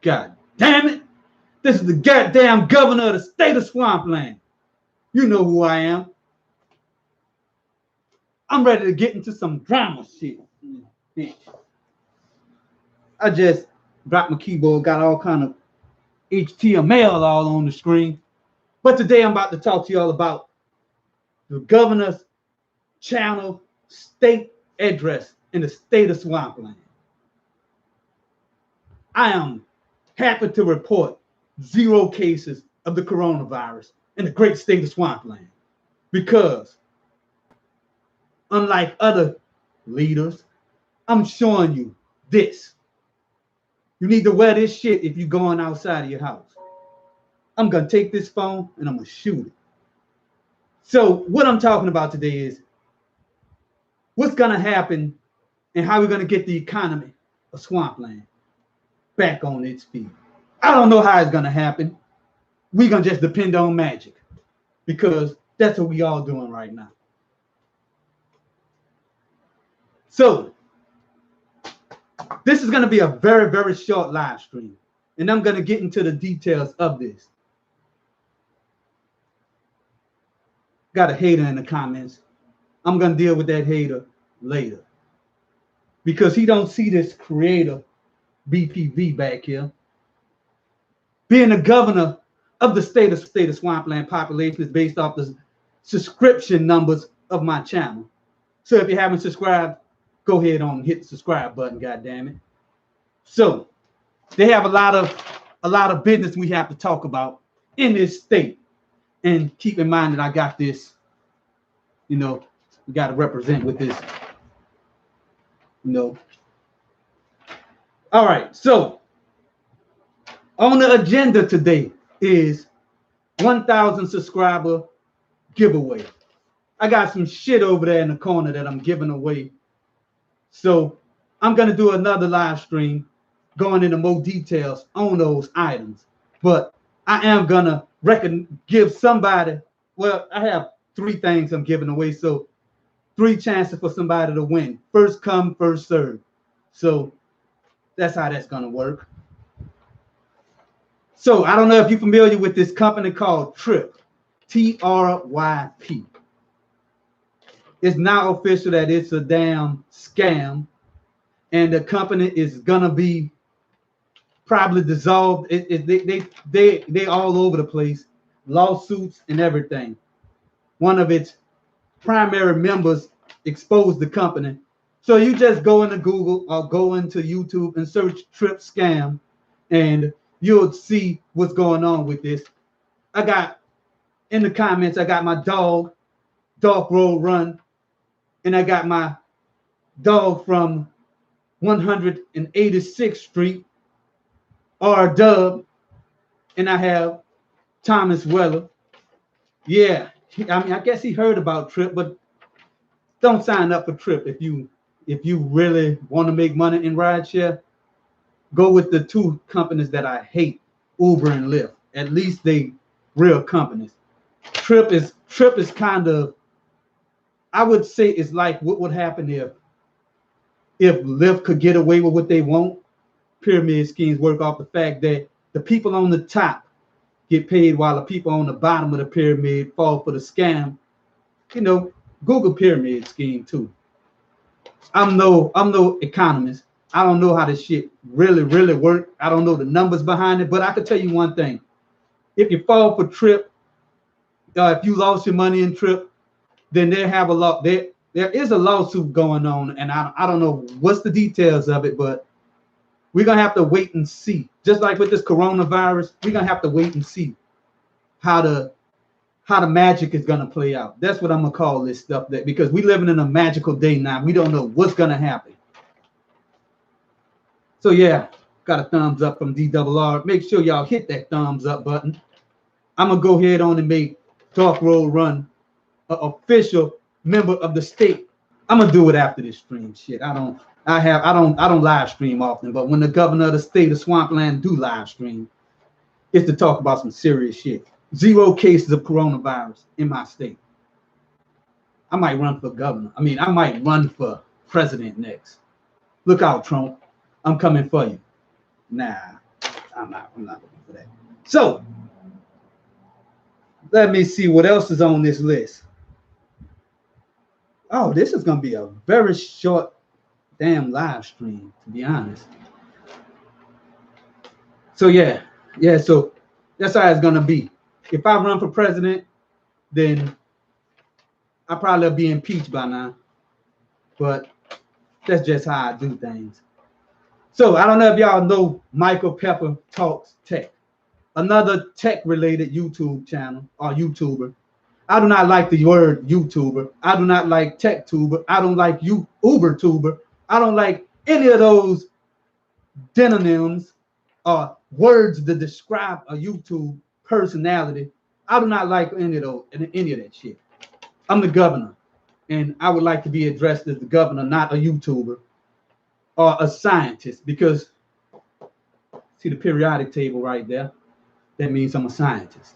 God damn it. This is the goddamn governor of the state of Swampland. You know who I am. I'm ready to get into some drama shit. I just dropped my keyboard, got all kind of HTML all on the screen. But today I'm about to talk to y'all about the governor's channel state address in the state of Swampland. I am happy to report 0 cases of the coronavirus in the great state of Swampland because unlike other leaders, I'm showing you this. You need to wear this shit if you're going outside of your house. I'm going to take this phone and I'm going to shoot it. So what I'm talking about today is what's going to happen and how we're going to get the economy of Swampland back on its feet. I don't know how it's going to happen. We're going to just depend on magic because that's what we all doing right now. So this is going to be a very, very short live stream, and I'm going to get into the details of this. Got a hater in the comments. I'm going to deal with that hater later because he don't see this creator BPV back here. Being the governor of the state of Swampland population is based off the subscription numbers of my channel. So if you haven't subscribed, go ahead on and hit the subscribe button, goddammit. So they have a lot of business we have to talk about in this state. And keep in mind that I got this, we got to represent with this, All right, so on the agenda today is 1,000 subscriber giveaway. I got some shit over there in the corner that I'm giving away. So I'm going to do another live stream going into more details on those items. But I am going to give somebody, well, I have 3 things I'm giving away. So 3 chances for somebody to win. First come, first serve. So that's how that's going to work. So I don't know if you're familiar with this company called Tryp, T-R-Y-P. It's now official that it's a damn scam, and the company is gonna be probably dissolved. They all over the place, lawsuits and everything. One of its primary members exposed the company. So you just go into Google or go into YouTube and search Tryp scam, and you'll see what's going on with this. I got in the comments, I got my dog, Dark Road Run, and I got my dog from 186th Street, R-Dub, and I have Thomas Weller. Yeah, I guess he heard about Tryp, but don't sign up for Tryp if you really want to make money in rideshare. Go with the 2 companies that I hate, Uber and Lyft. At least they real companies. Tryp is kind of, I would say it's like what would happen if Lyft could get away with what they want. Pyramid schemes work off the fact that the people on the top get paid while the people on the bottom of the pyramid fall for the scam. Google pyramid scheme too. I'm no economist. I don't know how this shit really work. I don't know the numbers behind it, but I can tell you one thing. If you fall for Tryp, if you lost your money in Tryp, then they have a lot. There is a lawsuit going on, and I don't know what's the details of it, but we're gonna have to wait and see. Just like with this coronavirus, we're gonna have to wait and see how the magic is gonna play out. That's what I'm gonna call this stuff, because we living in a magical day now. We don't know what's gonna happen. So yeah, got a thumbs up from DRR. Make sure y'all hit that thumbs up button. I'm gonna go ahead on and make Dark Road Run an official member of the state. I'm gonna do it after this stream. Shit, I don't live stream often, but when the governor of the state of Swampland do live stream, it's to talk about some serious shit. 0 cases of coronavirus in my state. I might run for governor. I might run for president next. Look out, Trump. I'm coming for you. Nah, I'm not looking for that. So let me see what else is on this list. Oh, this is gonna be a very short damn live stream, to be honest. So yeah, so that's how it's gonna be. If I run for president, then I probably be impeached by now. But that's just how I do things. So I don't know if y'all know Michael Pepper Talks Tech, another tech-related YouTube channel or YouTuber. I do not like the word YouTuber. I do not like TechTuber. I don't like UberTuber. I don't like any of those synonyms or words that describe a YouTube personality. I do not like any of that shit. I'm the governor, and I would like to be addressed as the governor, not a YouTuber or a scientist, because see the periodic table right there? That means I'm a scientist.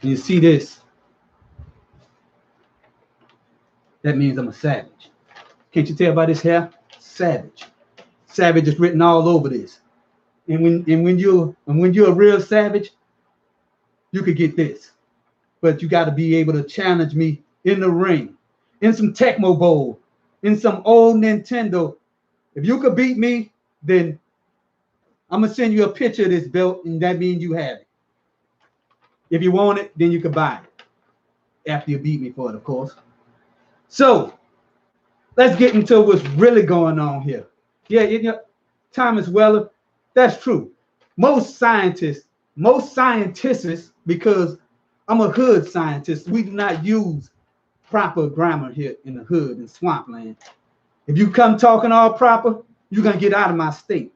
And you see this? That means I'm a savage. Can't you tell by this hair? Savage. Savage is written all over this. And when you're a real savage, you could get this. But you got to be able to challenge me in the ring, in some Tecmo Bowl, in some old Nintendo. If you could beat me, then I'm gonna send you a picture of this belt, and that means you have it. If you want it, then you can buy it after you beat me for it, of course. So let's get into what's really going on here. Yeah, Thomas Weller, that's true. Most scientists, because I'm a hood scientist, we do not use proper grammar here in the hood in swampland. If you come talking all proper, you're gonna get out of my state.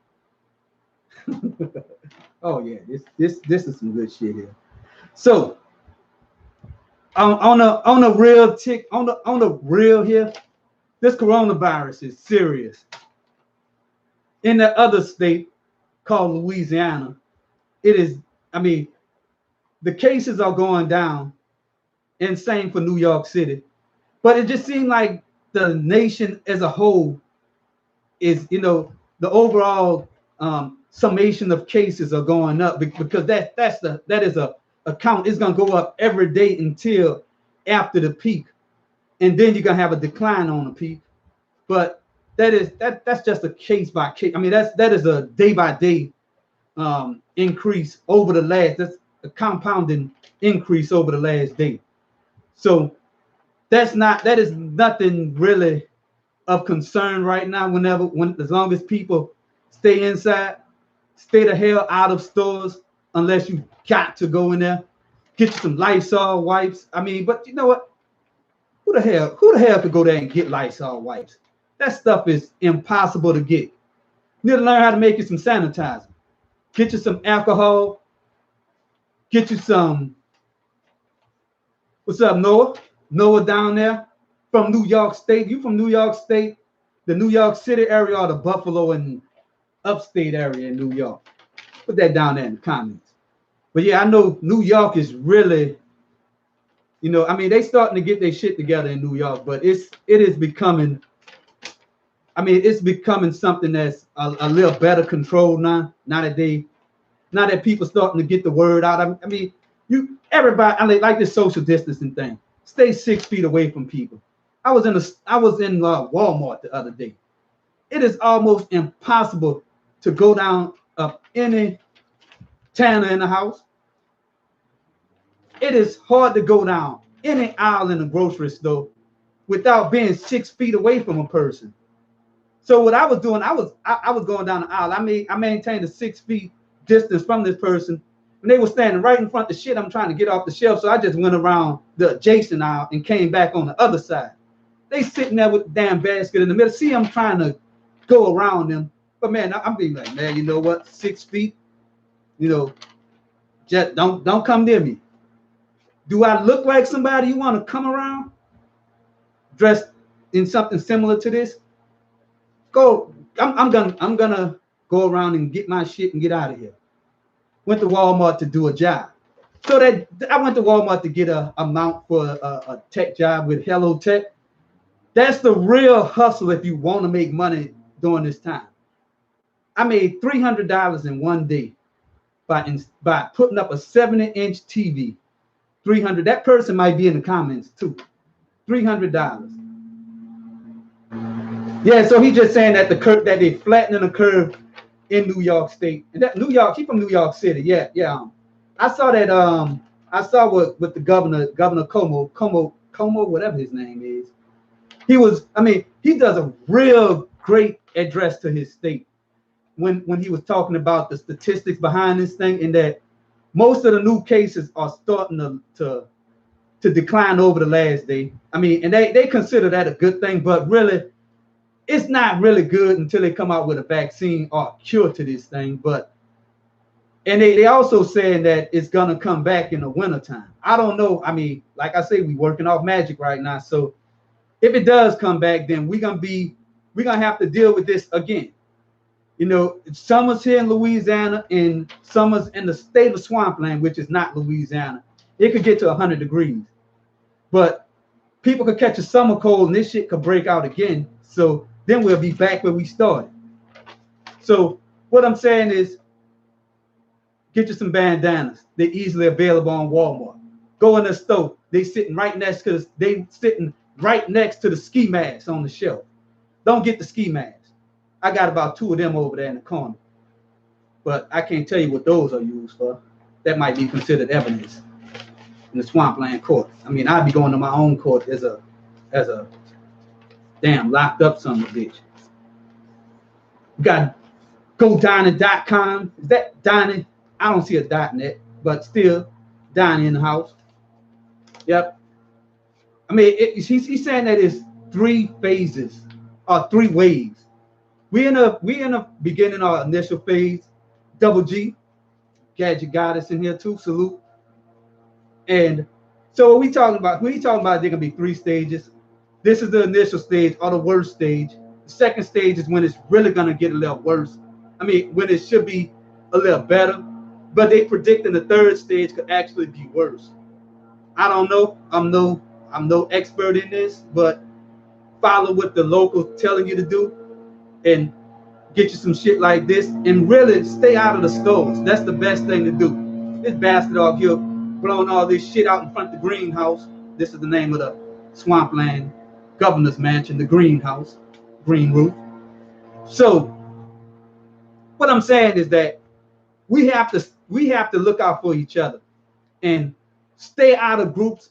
Oh yeah, this is some good shit here. So on the real here, this coronavirus is serious. In the other state called Louisiana, it is, I mean, the cases are going down, and same for New York City. But it just seemed like the nation as a whole is, the overall summation of cases are going up, because that is a count. It's gonna go up every day until after the peak, and then you're gonna have a decline on the peak. But that's just a case by case. I mean, that is a day by day increase over the last. That's a compounding increase over the last day. So that is nothing really of concern right now. As long as people stay inside, stay the hell out of stores unless you got to go in there. Get you some Lysol wipes. I mean, but you know what? Who the hell could go there and get Lysol wipes? That stuff is impossible to get. You need to learn how to make you some sanitizer. Get you some alcohol. Get you some. What's up, Noah? Noah down there from New York State. You from New York State, the New York City area, or the Buffalo and upstate area in New York? Put that down there in the comments. But yeah, I know New York is really, I mean, they starting to get their shit together in New York, but it is becoming, it's becoming something that's a little better controlled now. Now that people starting to get the word out. I mean, everybody, like this social distancing thing. Stay 6 feet away from people. I was in Walmart the other day. It is almost impossible to go down up any Tanner in the house. It is hard to go down any aisle in the grocery store without being 6 feet away from a person. So what I was doing, I was going down the aisle. I maintained a 6 feet distance from this person, and they were standing right in front of the shit I'm trying to get off the shelf. So I just went around the adjacent aisle and came back on the other side. They sitting there with the damn basket in the middle. See, I'm trying to go around them, but man, I'm being like, man, you know what? 6 feet, just don't come near me. Do I look like somebody you want to come around dressed in something similar to this? I'm gonna go around and get my shit and get out of here. Went to Walmart to do a job. So that I went to Walmart to get a mount for a tech job with Hello Tech. That's the real hustle if you want to make money during this time. I made $300 in one day by putting up a 70-inch TV. 300. That person might be in the comments too. $300. Yeah, so he's just saying that the curve, that they flattening the curve in New York State. And that New York, he from New York City. Yeah, yeah. I saw that. I saw what the governor Como, whatever his name is. He was. I mean, he does a real great address to his state when he was talking about the statistics behind this thing, and that most of the new cases are starting to decline over the last day. I mean, and they consider that a good thing, but really, it's not really good until they come out with a vaccine or a cure to this thing. And they also saying that it's gonna come back in the wintertime. I don't know. I mean, like I say, we working off magic right now. So if it does come back, then we're gonna have to deal with this again. You know, summer's here in Louisiana and summer's in the state of swampland, which is not Louisiana. It could get to 100 degrees. But people could catch a summer cold and this shit could break out again. So then we'll be back where we started. So what I'm saying is, get you some bandanas. They're easily available on Walmart. Go in the store. They sitting right next to the ski masks on the shelf. Don't get the ski masks. I got about 2 of them over there in the corner. But I can't tell you what those are used for. That might be considered evidence in the swampland court. I mean, I'd be going to my own court as a damn locked up son of a bitch. We got GoDining.com. Is that dining? I don't see a .net, but still dining in the house. Yep. I mean, he's saying that it's 3 phases or 3 waves. We in the beginning, our initial phase. Double G, Gadget Goddess in here too. Salute. And so what we talking about? There gonna be 3 stages. This is the initial stage or the worst stage. The second stage is when it's really gonna get a little worse. I mean, when it should be a little better, but they predicting the 3rd stage could actually be worse. I don't know. I'm no expert in this, but follow what the locals telling you to do and get you some shit like this and really stay out of the stores. That's the best thing to do. This bastard out here blowing all this shit out in front of the greenhouse. This is the name of the swampland governor's mansion, the greenhouse, green roof. So what I'm saying is that we have to look out for each other and stay out of groups.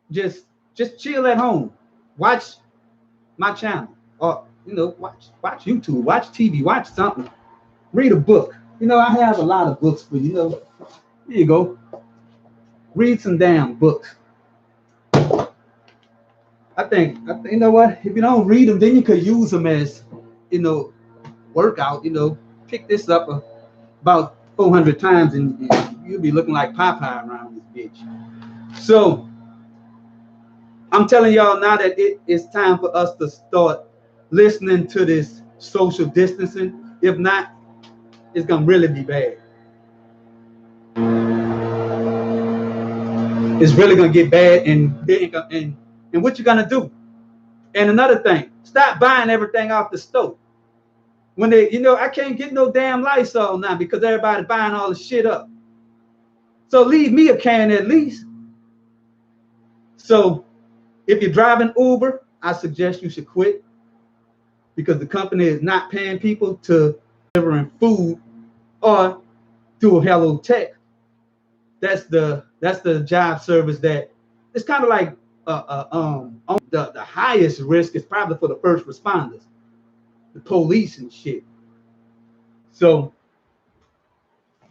Just chill at home. Watch my channel, or watch YouTube, watch TV, watch something, read a book. I have a lot of books for you. Here you go. Read some damn books. I think you know what? If you don't read them, then you could use them as workout. Pick this up about 400 times and you'll be looking like Popeye around this bitch. So I'm telling y'all now that it is time for us to start listening to this social distancing. If not, it's gonna really be bad. It's really gonna get bad, and what you gonna do? And another thing, stop buying everything off the stove. When I can't get no damn Lysol now because everybody's buying all the shit up. So leave me a can at least. So if you're driving Uber, I suggest you should quit, because the company is not paying people to delivering food or through Hello Tech. That's the job service that it's kind of like the highest risk is probably for the first responders, the police and shit. So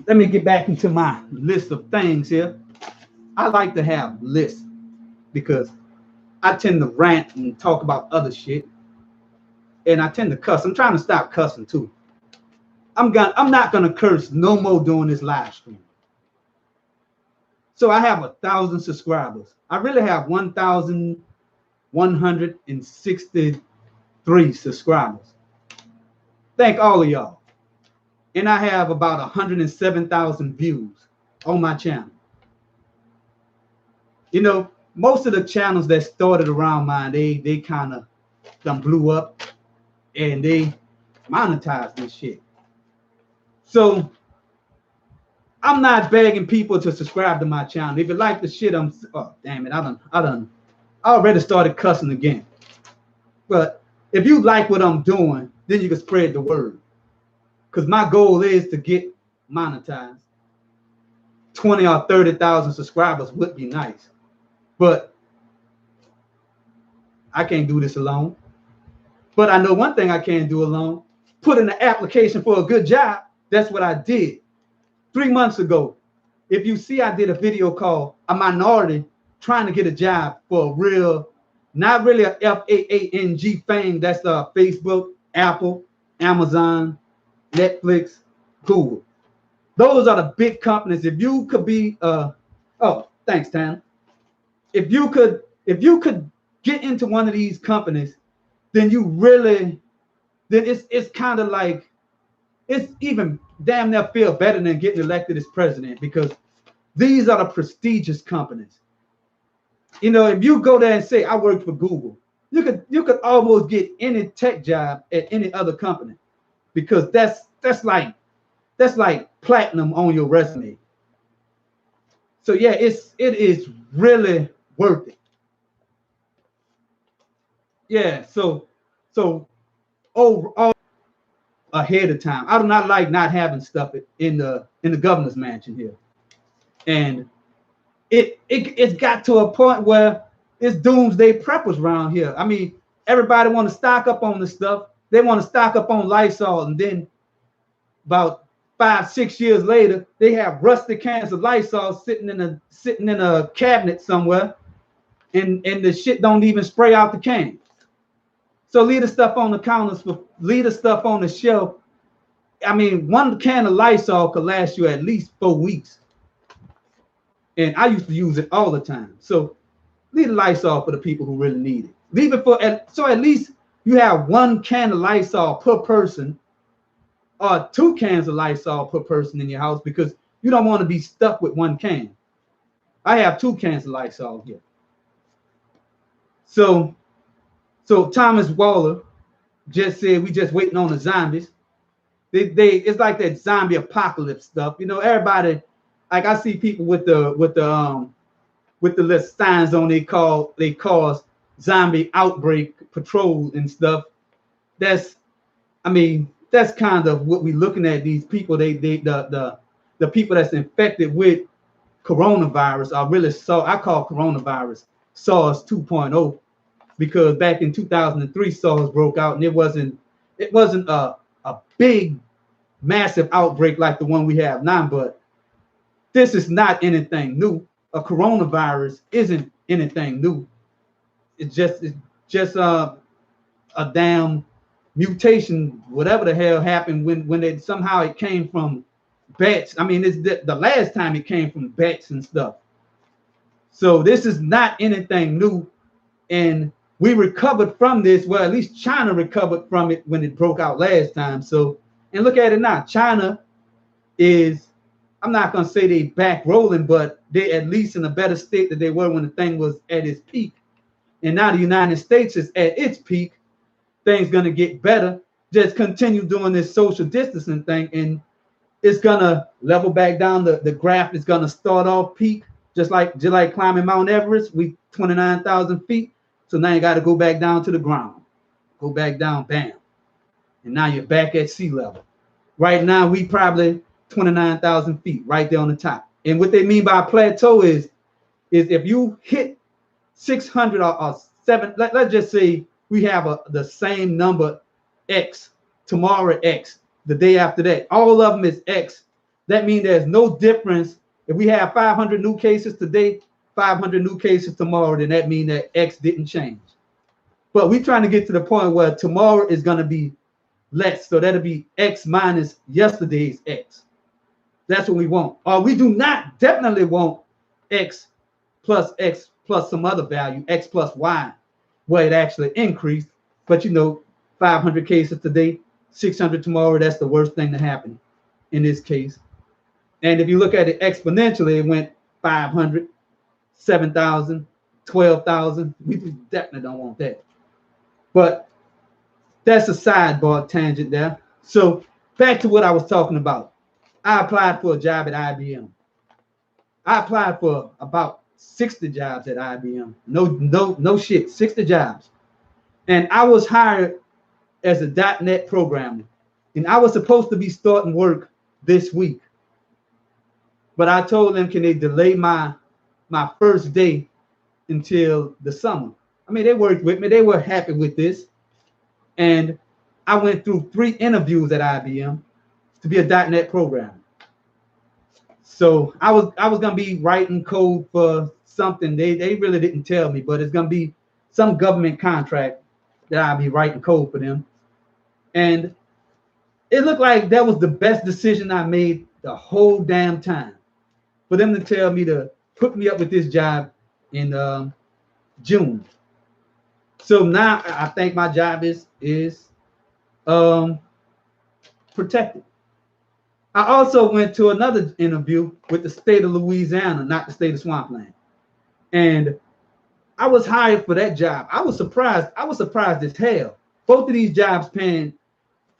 let me get back into my list of things here. I like to have lists because I tend to rant and talk about other shit. And I tend to cuss. I'm trying to stop cussing too. I'm not gonna curse no more during this live stream. So I have 1,000 subscribers. I really have 1,163 subscribers. Thank all of y'all. And I have about 107,000 views on my channel. Most of the channels that started around mine, they kind of done blew up and they monetized this shit. So I'm not begging people to subscribe to my channel. If you like the shit, oh damn it, I already started cussing again. But if you like what I'm doing, then you can spread the word. Because my goal is to get monetized. 20 or 30,000 subscribers would be nice. But I can't do this alone. But I know one thing I can't do alone. Put in an application for a good job. That's what I did 3 months ago. If you see, I did a video called A Minority Trying to Get a Job for a real, not really a FAANG fame. That's Facebook, Apple, Amazon, Netflix, Google. Those are the big companies. If you could be, oh, thanks, Tan. If you could get into one of these companies, then you really, then it's kind of like, it's even damn near feel better than getting elected as president, because these are the prestigious companies. You know, if you go there and say, I work for Google, you could almost get any tech job at any other company, because that's like platinum on your resume. So yeah, it is really worth it. Yeah, so overall, ahead of time. I do not like not having stuff in the governor's mansion here. And it's got to a point where it's doomsday preppers around here. I mean, everybody want to stock up on the stuff. They want to stock up on Lysol, and then about 5-6 years later, they have rusty cans of Lysol sitting in a cabinet somewhere, and the shit don't even spray out the can. So leave the stuff on the counters, leave the stuff on the shelf. I mean, one can of Lysol could last you at least 4 weeks. And I used to use it all the time. So leave the Lysol for the people who really need it. Leave it so at least you have 1 can of Lysol per person, or 2 cans of Lysol per person in your house, because you don't want to be stuck with 1 can. I have 2 cans of Lysol here. So Thomas Waller just said we just waiting on the zombies. It's like that zombie apocalypse stuff. You know, everybody, like I see people with the little signs on they cause zombie outbreak patrol and stuff. That's kind of what we're looking at. These people, the people that's infected with coronavirus are really, I call coronavirus SARS 2.0, because back in 2003 SARS broke out, and it wasn't a big massive outbreak like the one we have now, but this is not anything new. A coronavirus isn't anything new. It's just a damn mutation, whatever the hell happened when somehow it came from bats. I mean, it's the last time it came from bats and stuff. So this is not anything new, and we recovered from this. Well, at least China recovered from it when it broke out last time. So, and look at it now. China is, I'm not going to say they back rolling, but they at least in a better state than they were when the thing was at its peak. And now the United States is at its peak. Things going to get better. Just continue doing this social distancing thing, and it's going to level back down. The graph is going to start off peak, just like climbing Mount Everest. We 29,000 feet. So now you got to go back down to the ground. Go back down, bam. And now you're back at sea level. Right now, we probably 29,000 feet right there on the top. And what they mean by a plateau is if you hit 600 or 7, let's just say we have the same number X, tomorrow X, the day after that, all of them is X. That means there's no difference. If we have 500 new cases today, 500 new cases tomorrow, then that means that X didn't change. But we're trying to get to the point where tomorrow is going to be less. So that'll be X minus yesterday's X. That's what we want. Or we do not definitely want X plus some other value, X plus Y, where it actually increased. But 500 cases today, 600 tomorrow, that's the worst thing to happen in this case. And if you look at it exponentially, it went 500, 7,000, 12,000. We definitely don't want that. But that's a sidebar tangent there. So back to what I was talking about. I applied for a job at IBM. I applied for about 60 jobs at IBM. No shit, 60 jobs. And I was hired as a .NET programmer. And I was supposed to be starting work this week. But I told them, can they delay my first day until the summer? I mean, they worked with me. They were happy with this. And I went through 3 interviews at IBM to be a .NET programmer. So I was gonna be writing code for something. They really didn't tell me, but it's gonna be some government contract that I'll be writing code for them. And it looked like that was the best decision I made the whole damn time. For them to tell me to put me up with this job in June. So now I think my job is protected. I also went to another interview with the state of Louisiana, not the state of Swampland. And I was hired for that job. I was surprised. I was surprised as hell. Both of these jobs paying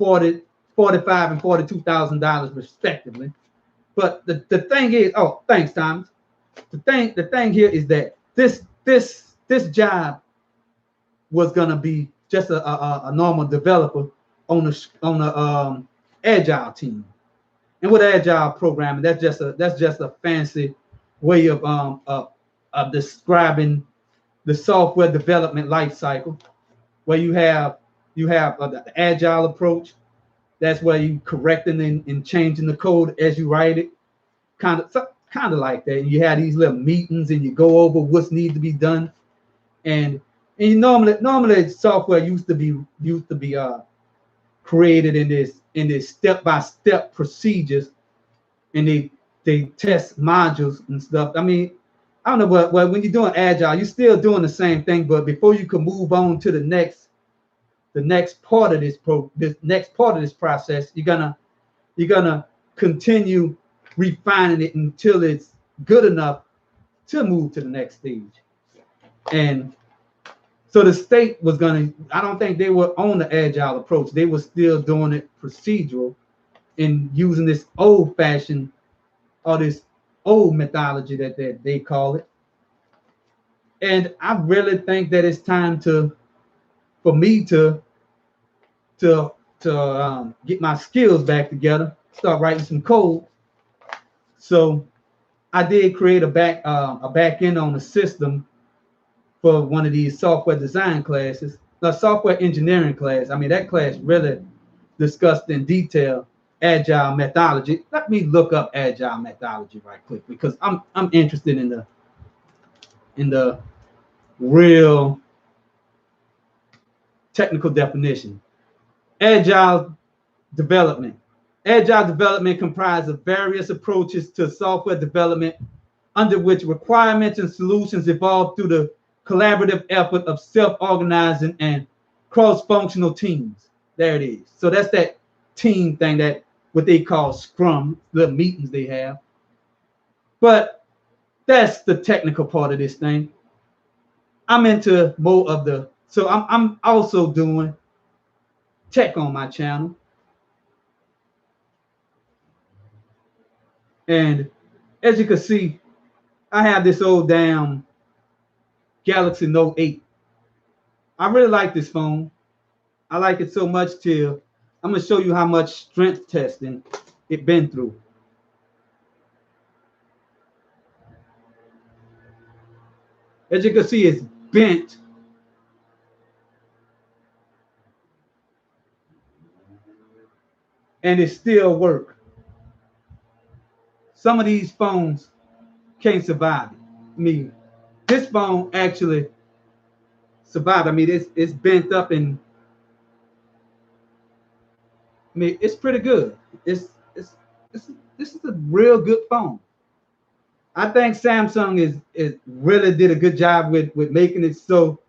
$40,000, $45,000, and $42,000 respectively. But the thing is, oh, thanks, Thomas. The thing here is that this job was gonna be just a normal developer on a agile team. And with agile programming, that's just a fancy way of describing the software development life cycle, where you have the agile approach. That's where you correcting and changing the code as you write it, kind of like that. And you have these little meetings and you go over what needs to be done. And you normally software used to be created in this step-by-step procedures, and they test modules and stuff. I mean, I don't know, but when you're doing agile, you're still doing the same thing, but before you can move on to the next part of this process, you're gonna continue refining it until it's good enough to move to the next stage. And so the state was I don't think they were on the agile approach. They were still doing it procedural and using this old-fashioned or this old methodology that they call it. And I really think that it's time for me to get my skills back together, start writing some code. So I did create a back end on the system for one of these software design classes, the software engineering class. I mean, that class really discussed in detail agile methodology. Let me look up agile methodology right quick, because I'm interested in the real technical definition. Agile development. Agile development comprises of various approaches to software development, under which requirements and solutions evolve through the collaborative effort of self-organizing and cross-functional teams. There it is. So that's that team thing, that what they call Scrum, the meetings they have. But that's the technical part of this thing. I'm into more of so I'm also doing tech on my channel. And as you can see, I have this old damn Galaxy Note 8. I really like this phone. I like it so much till I'm gonna show you how much strength testing it been through. As you can see, it's bent. And it still works. Some of these phones can't survive it. I mean, this phone actually survived. I mean, it's bent up, and I mean, it's pretty good. This is a real good phone. I think Samsung is really did a good job with making it so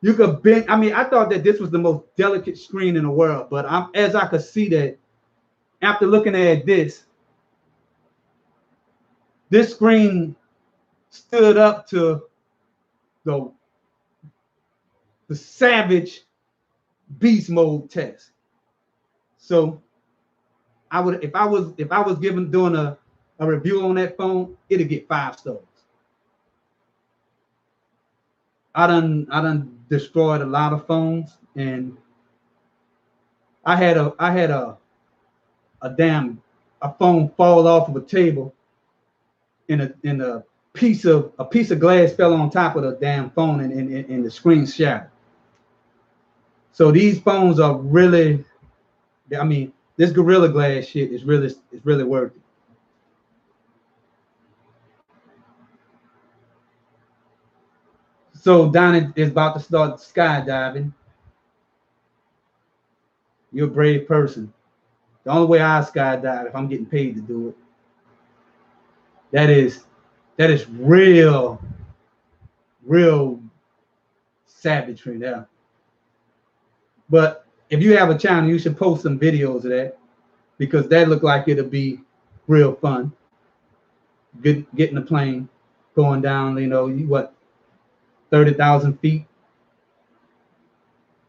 you could bend. I mean, I thought that this was the most delicate screen in the world, but as I could see that after looking at this screen stood up to the savage beast mode test. So I would if I was doing a review on that phone, it'd get 5 stars. I done destroyed a lot of phones, and I had a phone fall off of a table, and a piece of glass fell on top of the damn phone, and the screen shattered. So these phones are really, I mean, this Gorilla Glass shit is really worth it. So Donnie is about to start skydiving. You're a brave person. The only way I skydive if I'm getting paid to do it. That is real savagery there. But if you have a channel, you should post some videos of that, because that looked like it'll be real fun. Getting a plane, going down, 30,000 feet.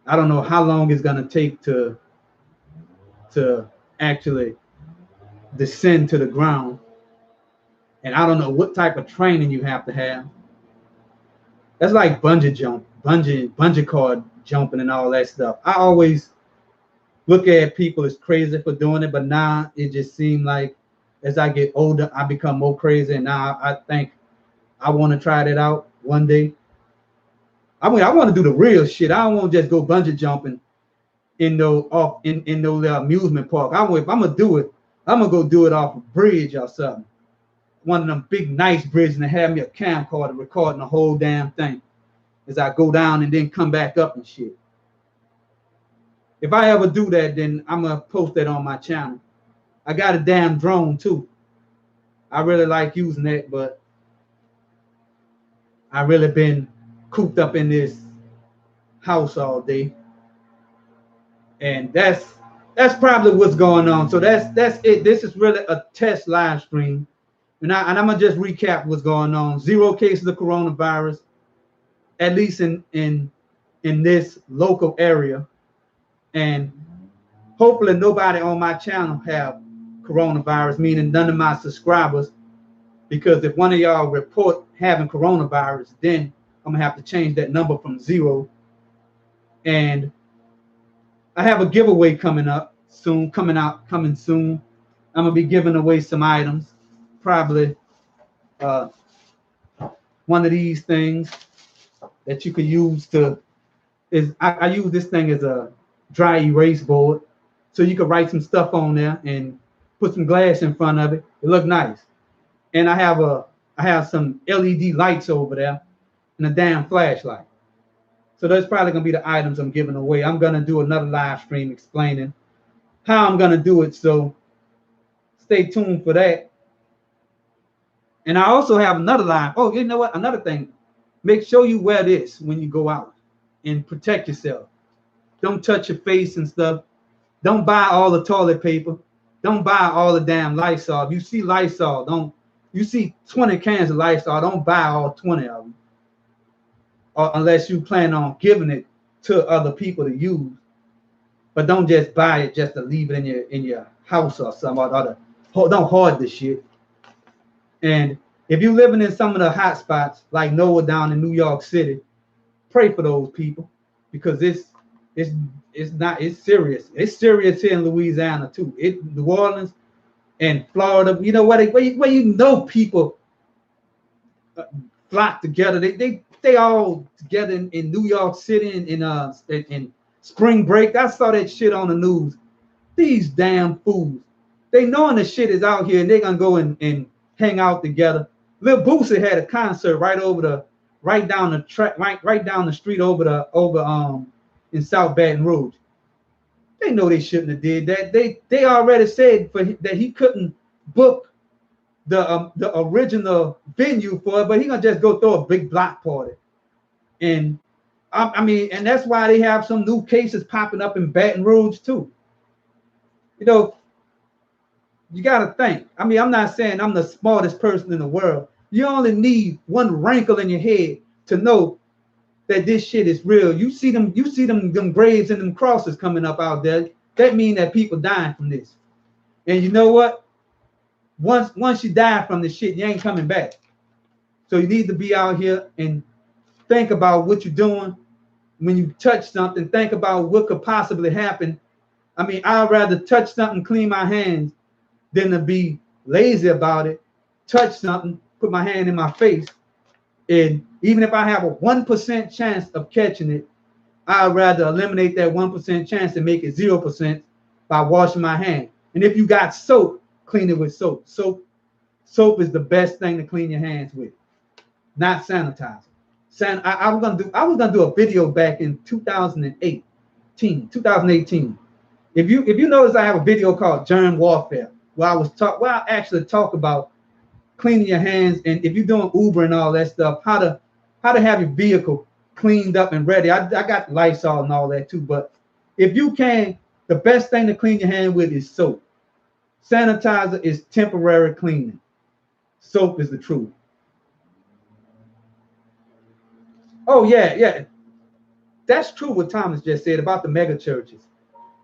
I don't know how long it's gonna take to actually descend to the ground, and I don't know what type of training you have to have. That's like bungee cord jumping and all that stuff. I always look at people as crazy for doing it, but now it just seems like as I get older, I become more crazy, and now I think I want to try that out one day. I mean, I want to do the real shit. I don't want to just go bungee jumping in no amusement park. If I'm gonna do it, I'm gonna go do it off a bridge or something. One of them big nice bridges, and have me a camcorder recording the whole damn thing as I go down and then come back up and shit. If I ever do that, then I'm gonna post that on my channel. I got a damn drone too. I really like using that, but I really been cooped up in this house all day, and that's probably what's going on. So that's it. This is really a test live stream, and I'm gonna just recap what's going on. 0 cases of coronavirus, at least in this local area, and hopefully nobody on my channel have coronavirus, meaning none of my subscribers, because if one of y'all report having coronavirus, then I'm gonna have to change that number from 0. And I have a giveaway coming soon. I'm gonna be giving away some items, probably one of these things that you could use I use this thing as a dry erase board, so you could write some stuff on there and put some glass in front of it. It look nice. And I have some LED lights over there and a damn flashlight. So that's probably gonna be the items I'm giving away. I'm gonna do another live stream explaining how I'm gonna do it, so stay tuned for that. And I also have another live. Oh, you know what? Another thing. Make sure you wear this when you go out and protect yourself. Don't touch your face and stuff. Don't buy all the toilet paper. Don't buy all the damn Lysol. If you see Lysol, you see 20 cans of Lysol, don't buy all 20 of them. Or unless you plan on giving it to other people to use. But don't just buy it just to leave it in your house or something. Don't hoard the shit. And if you're living in some of the hot spots like Noah down in New York City, pray for those people, because it's serious. It's serious here in Louisiana too. New Orleans and Florida, you know where people flock together. They all together in New York City in spring break. I saw that shit on the news. These damn fools. They knowing the shit is out here, and they're gonna go and hang out together. Lil Boosie had a concert right down the street over in South Baton Rouge. They know they shouldn't have did that. They already said that he couldn't book the original venue for it, but he gonna just go throw a big block party. And I mean, and that's why they have some new cases popping up in Baton Rouge too. You gotta think. I mean, I'm not saying I'm the smartest person in the world. You only need one wrinkle in your head to know that this shit is real. You see them graves and them crosses coming up out there. That mean that people dying from this. And you know what? Once you die from the shit, you ain't coming back. So you need to be out here and think about what you're doing. When you touch something, think about what could possibly happen. I mean, I'd rather touch something, clean my hands, than to be lazy about it, touch something, put my hand in my face, and even if I have a 1% chance of catching it, I'd rather eliminate that 1% chance and make it 0% by washing my hand. And if you got soap, clean it with soap. Soap is the best thing to clean your hands with, not sanitizer. I was gonna do a video back in 2018. If you notice, I have a video called Germ Warfare, where I actually talk about cleaning your hands, and if you're doing Uber and all that stuff, how to have your vehicle cleaned up and ready. I got Lysol and all that too, but if you can, the best thing to clean your hand with is soap. Sanitizer is temporary cleaning. Soap is the truth. Oh yeah. That's true what Thomas just said about the mega churches.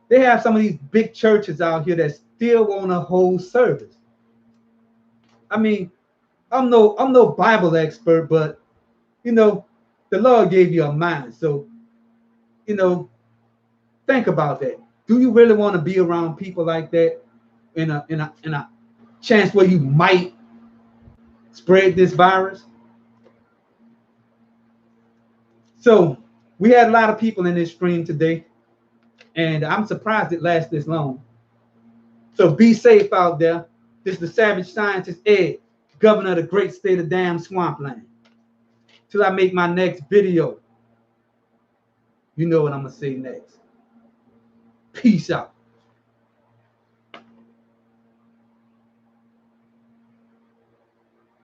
They have some of these big churches out here that still want to hold service. I mean, I'm no Bible expert, but the Lord gave you a mind. So, think about that. Do you really want to be around people like that in a chance where you might spread this virus? So we had a lot of people in this stream today, and I'm surprised it lasts this long. So be safe out there. This is the Savage Scientist Ed, governor of the great state of damn swampland. Till I make my next video, you know what I'm gonna say next. Peace out.